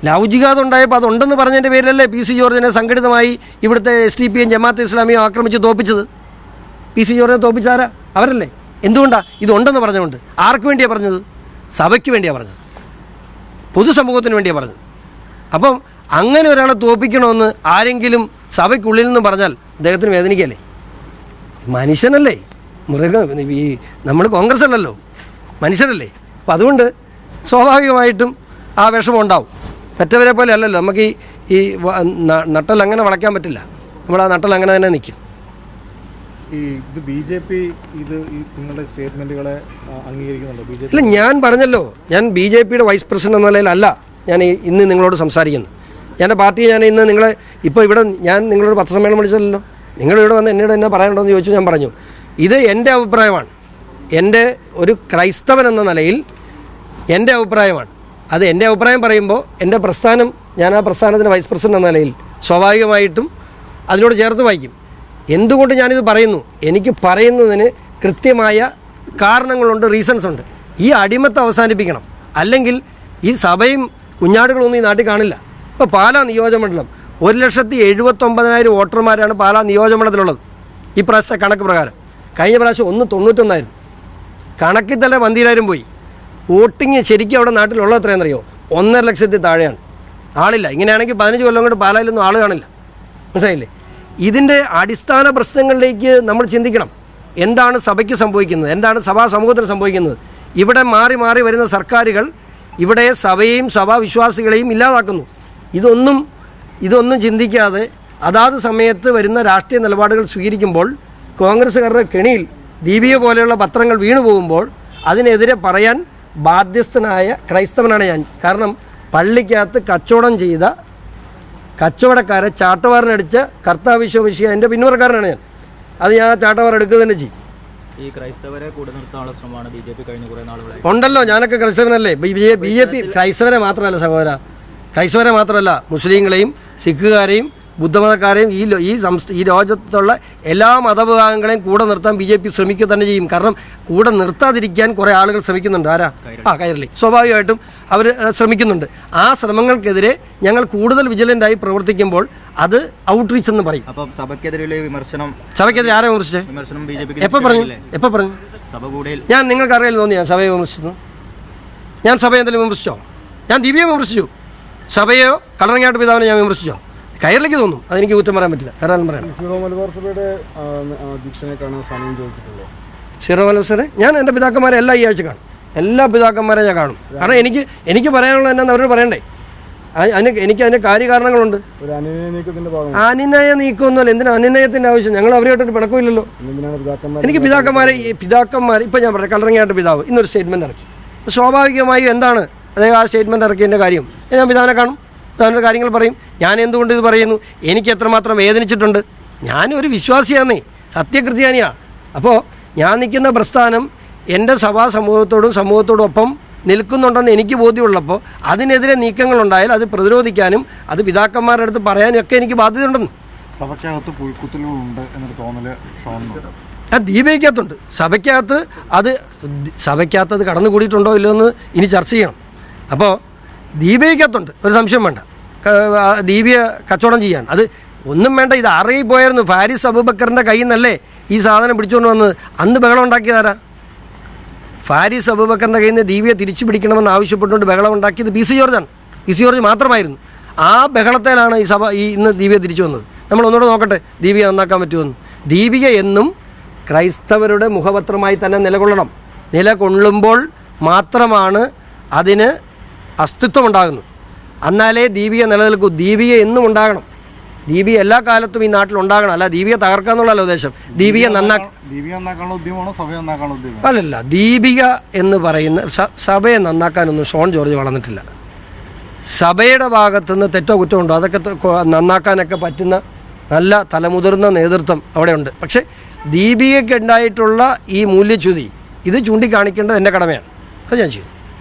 ലൗചികത ഉണ്ടായപ്പോൾ അതുണ്ടെന്ന് പറഞ്ഞതിൻ്റെ പേരിലല്ലേ P C ജോർജിനെ സംഘടിതമായി ഇവിടുത്തെ SDPM ജമാഅത്തെ ഇസ്ലാമിയും ആക്രമിച്ച് തോപ്പിച്ചത്? പി സി ജോർജിനെ തോപ്പിച്ചാരാ? അവരല്ലേ. എന്തുകൊണ്ടാണ്? ഇതുണ്ടെന്ന് പറഞ്ഞുകൊണ്ട്. ആർക്ക് വേണ്ടിയാണ് പറഞ്ഞത്? സഭയ്ക്ക് വേണ്ടിയാണ് പറഞ്ഞത്, പൊതുസമൂഹത്തിന് വേണ്ടിയാണ് പറഞ്ഞത്. അപ്പം അങ്ങനെ ഒരാളെ തോപ്പിക്കണമെന്ന് ആരെങ്കിലും സഭയ്ക്കുള്ളിൽ നിന്ന് പറഞ്ഞാൽ അദ്ദേഹത്തിന് വേദനിക്കല്ലേ? മനുഷ്യനല്ലേ, മൃഗം. ഈ നമ്മൾ കോൺഗ്രസ് അല്ലല്ലോ, മനുഷ്യരല്ലേ. അപ്പം അതുകൊണ്ട് സ്വാഭാവികമായിട്ടും ആ വിഷമം ഉണ്ടാവും. മറ്റവരെ പോലെ അല്ലല്ലോ, നമുക്ക് ഈ നട്ടൽ അങ്ങനെ വളയ്ക്കാൻ പറ്റില്ല. നമ്മൾ ആ നട്ടൽ അങ്ങനെ തന്നെ നിൽക്കും. ഇത് BJP നിങ്ങളുടെ സ്റ്റേറ്റ്മെൻറ്റുകളെ അംഗീകരിക്കുന്നുണ്ടോ? ഇല്ല, ഞാൻ പറഞ്ഞല്ലോ, ഞാൻ BJPയുടെ വൈസ് പ്രസിഡന്റ് എന്ന നിലയിലല്ല ഞാൻ ഇന്ന് നിങ്ങളോട് സംസാരിക്കുന്നത്. എൻ്റെ പാർട്ടിയെ ഞാൻ ഇന്ന് നിങ്ങളെ ഇപ്പോൾ ഇവിടെ ഞാൻ നിങ്ങളോട് പത്രസമ്മേളനം വിളിച്ചല്ലോ, നിങ്ങളിവിടെ വന്ന് എന്നോട് എന്നാ പറയാനുണ്ടോ എന്ന് ചോദിച്ചു. ഞാൻ പറഞ്ഞു, ഇത് എൻ്റെ അഭിപ്രായമാണ്. എൻ്റെ ഒരു ക്രൈസ്തവൻ എന്ന നിലയിൽ എൻ്റെ അഭിപ്രായമാണ്. അത് എൻ്റെ അഭിപ്രായം പറയുമ്പോൾ എൻ്റെ പ്രസ്ഥാനം, ഞാൻ ആ പ്രസ്ഥാനത്തിൻ്റെ വൈസ് പ്രസിഡന്റ് എന്ന നിലയിൽ സ്വാഭാവികമായിട്ടും അതിനോട് ചേർത്ത് വായിക്കും. എന്തുകൊണ്ട് ഞാനിത് പറയുന്നു? എനിക്ക് പറയുന്നതിന് കൃത്യമായ കാരണങ്ങളുണ്ട്, റീസൺസ് ഉണ്ട്. ഈ അടിമത്തം അവസാനിപ്പിക്കണം. അല്ലെങ്കിൽ ഈ സഭയും കുഞ്ഞാടുകളൊന്നും ഈ നാട്ടിൽ കാണില്ല. ഇപ്പോൾ പാലാ നിയോജകമണ്ഡലം 1,79,000 വോട്ടർമാരാണ് പാലാ നിയോജകമണ്ഡലത്തിലുള്ളത് ഈ പ്രാവശ്യത്തെ കണക്ക് പ്രകാരം. കഴിഞ്ഞ പ്രാവശ്യം 191 കണക്കിൽ തന്നെ 12,000 പോയി. വോട്ടിങ് ശരിക്കും അവിടെ നാട്ടിലുള്ള എത്രയാണെന്നറിയോ? 1.5 ലക്ഷത്തിൽ താഴെയാണ്. ആളില്ല. ഇങ്ങനെയാണെങ്കിൽ 15 കൊല്ലം കൊണ്ട് പാലായിലൊന്നും ആൾ കാണില്ല. മനസ്സിലായില്ലേ? ഇതിൻ്റെ അടിസ്ഥാന പ്രശ്നങ്ങളിലേക്ക് നമ്മൾ ചിന്തിക്കണം. എന്താണ് സഭയ്ക്ക് സംഭവിക്കുന്നത്? എന്താണ് സഭാ സമൂഹത്തിന് സംഭവിക്കുന്നത്? ഇവിടെ മാറി മാറി വരുന്ന സർക്കാരുകൾ ഇവിടെ സഭയെയും സഭാവിശ്വാസികളെയും ഇല്ലാതാക്കുന്നു. ഇതൊന്നും ചിന്തിക്കാതെ അതാത് സമയത്ത് വരുന്ന രാഷ്ട്രീയ നിലപാടുകൾ സ്വീകരിക്കുമ്പോൾ കോൺഗ്രസ്സുകാരുടെ കെണിയിൽ ദീപിക പോലെയുള്ള പത്രങ്ങൾ വീണു പോകുമ്പോൾ അതിനെതിരെ പറയാൻ ബാധ്യസ്ഥനായ ക്രൈസ്തവനാണ് ഞാൻ. കാരണം പള്ളിക്കകത്ത് കച്ചവടം ചെയ്ത കച്ചവടക്കാരെ ചാട്ടവാറിനടിച്ച കർത്താവിശ്വമിശിഹ എൻ്റെ പിന്മുറക്കാരനാണ് ഞാൻ. അത് ഞാൻ ആ ചാട്ടവാർ എടുക്കുക തന്നെ ചെയ്യും. ഈ ക്രൈസ്തവരെ കൂടെ നിർത്താനുള്ള ശ്രമമാണ് BJP കഴിഞ്ഞ കുറേ നാളുകളായി. ഉണ്ടല്ലോ, ഞാനൊക്കെ ക്രൈസ്തവനല്ലേ. BJP ക്രൈസ്തവരെ മാത്രമല്ല സഹോദര, ക്രൈസ്തവരെ മാത്രമല്ല, മുസ്ലിങ്ങളെയും സിഖുകാരെയും ബുദ്ധമതക്കാരെയും ഈ രാജ്യത്തുള്ള എല്ലാ മതവിഭാഗങ്ങളെയും കൂടെ നിർത്താൻ BJP ശ്രമിക്കുക തന്നെ ചെയ്യും. കാരണം കൂടെ നിർത്താതിരിക്കാൻ കുറേ ആളുകൾ ശ്രമിക്കുന്നുണ്ട്. ആരാ? കൈരളി. സ്വാഭാവികമായിട്ടും അവർ ശ്രമിക്കുന്നുണ്ട്. ആ ശ്രമങ്ങൾക്കെതിരെ ഞങ്ങൾ കൂടുതൽ വിജിലൻ്റായി പ്രവർത്തിക്കുമ്പോൾ അത് ഔട്ട്റീച്ച് എന്ന് പറയും. സഭയ്ക്കെതിരെ വിമർശനം, സഭയ്ക്കെതിരെ ആരെ വിമർശിച്ചേ? എപ്പോൾ പറഞ്ഞു? ഞാൻ നിങ്ങൾക്ക് അറിയാൻ തോന്നി ഞാൻ സഭയെ വിമർശിച്ചു? ഞാൻ സഭയെ എന്തെങ്കിലും വിമർശിച്ചോ? ഞാൻ ദീപിയെ വിമർശിച്ചു. സഭയോ കളറങ്ങാട്ട് പിതാവിനെ ഞാൻ വിമർശിച്ചോ? കൈരളിക്ക് തോന്നും, അതെനിക്ക് കുറ്റം പറയാൻ പറ്റില്ല. കാരണം പറയാം, സീറോ മലബാർ സഭയുടെ അധ്യക്ഷനെ കാണാൻ സമയം ചോദിച്ചിട്ടുള്ളൂ. സീറോ മലബാർ സഭ ഞാൻ എൻ്റെ പിതാക്കന്മാരെ എല്ലാ ഈ ആഴ്ച കാണും. എല്ലാ പിതാക്കന്മാരെ ഞാൻ കാണും. കാരണം എനിക്ക് പറയാനുള്ള എന്നാന്ന് അവരോട് പറയണ്ടേ? എനിക്ക് അതിൻ്റെ കാര്യകാരണങ്ങളുണ്ട്. അനുനയ നീക്കമൊന്നുമല്ല. എന്തിനാ അനുനയത്തിൻ്റെ ആവശ്യം? ഞങ്ങൾ അവരുമായിട്ടൊരു പിണക്കമില്ലല്ലോ. എനിക്ക് പിതാക്കന്മാർ ഇപ്പം ഞാൻ പറയാം, കളറങ്ങാട്ട് പിതാവ് ഇന്നൊരു സ്റ്റേറ്റ്മെൻറ്റ് ഇറക്കി. സ്വാഭാവികമായും എന്താണ് അദ്ദേഹം ആ സ്റ്റേറ്റ്മെൻറ്റ് ഇറക്കിയതിൻ്റെ കാര്യം? ഞാൻ പിതാവിനെ കാണും, പിതാവിൻ്റെ കാര്യങ്ങൾ പറയും. ഞാൻ എന്തുകൊണ്ട് ഇത് പറയുന്നു? എനിക്ക് എത്രമാത്രം വേദനിച്ചിട്ടുണ്ട്. ഞാനൊരു വിശ്വാസിയാന്നേ, സത്യക്രിസ്ത്യാനിയാണ്. അപ്പോൾ ഞാൻ നിൽക്കുന്ന പ്രസ്ഥാനം എൻ്റെ സഭാ സമൂഹത്തോടൊപ്പം നിൽക്കുന്നുണ്ടെന്ന് എനിക്ക് ബോധ്യമുള്ളപ്പോൾ അതിനെതിരെ നീക്കങ്ങളുണ്ടായാൽ അത് പ്രതിരോധിക്കാനും അത് പിതാക്കന്മാരുടെ അടുത്ത് പറയാനും ഒക്കെ എനിക്ക് ബാധ്യതയുണ്ടെന്ന്. സഭയ്ക്കകത്ത് പുൽക്കുത്തലുകളുണ്ട് എന്നൊരു തോന്നല് ആ ദീപികയ്ക്കകത്തുണ്ട്. സഭയ്ക്കകത്ത് അത് കടന്നുകൂടിയിട്ടുണ്ടോ ഇല്ലയോ എന്ന് ഇനി ചർച്ച ചെയ്യണം. അപ്പോൾ ദീപികയ്ക്കകത്തുണ്ട്, ഒരു സംശയം വേണ്ട. ദീപിക കച്ചവടം ചെയ്യാണ്. അത് ഒന്നും വേണ്ട, ഇത് അറിയി പോയായിരുന്നു. ഫാരിസ് അബൂബക്കറിൻ്റെ കയ്യിൽ നിന്നല്ലേ ഈ സാധനം പിടിച്ചുകൊണ്ട് വന്നത്. അന്ന് ബഹളം ഉണ്ടാക്കിയതാരാ? ഫാരിസ് അബൂബക്കറിൻ്റെ കയ്യിൽ നിന്ന് ദീപിയെ തിരിച്ചു പിടിക്കണമെന്ന് ആവശ്യപ്പെട്ടുകൊണ്ട് ബഹളം ഉണ്ടാക്കിയത് പി സി ജോർജാണ്. പി സി ജോർജ് മാത്രമായിരുന്നു. ആ ബഹളത്തിലാണ് ഇന്ന് ദീപിയെ തിരിച്ചു വന്നത്. നമ്മൾ ഒന്നുകൂടെ നോക്കട്ടെ ദീപിക നന്നാക്കാൻ പറ്റുമെന്ന്. ദീപിക എന്നും ക്രൈസ്തവരുടെ മുഖപത്രമായി തന്നെ നിലകൊള്ളുമ്പോൾ മാത്രമാണ് അതിന് അസ്തിത്വം ഉണ്ടാകുന്നത്. എന്നാലേ ദീപിക നിലനിൽക്കൂ. ദീപിക എന്നും ഉണ്ടാകണം. ദീപിക എല്ലാ കാലത്തും ഈ നാട്ടിൽ ഉണ്ടാകണം. അല്ല ദീപിക തകർക്കാന്നുള്ളല്ലോ ഉദ്ദേശം. ദീപിക അല്ലല്ല, ദീപിക എന്ന് പറയുന്ന സഭയെ നന്നാക്കാനൊന്നും ഷോൺ ജോർജ് വളർന്നിട്ടില്ല. സഭയുടെ ഭാഗത്തുനിന്ന് തെറ്റോ കുറ്റോ ഉണ്ടോ അതൊക്കെ നന്നാക്കാനൊക്കെ പറ്റുന്ന നല്ല തലമുതിർന്ന നേതൃത്വം അവിടെയുണ്ട്. പക്ഷേ ദീപികയ്ക്ക് ഉണ്ടായിട്ടുള്ള ഈ മൂല്യച്യുതി ഇത് ചൂണ്ടിക്കാണിക്കേണ്ടത് എൻ്റെ കടമയാണ്. അത് ഞാൻ ചെയ്യും.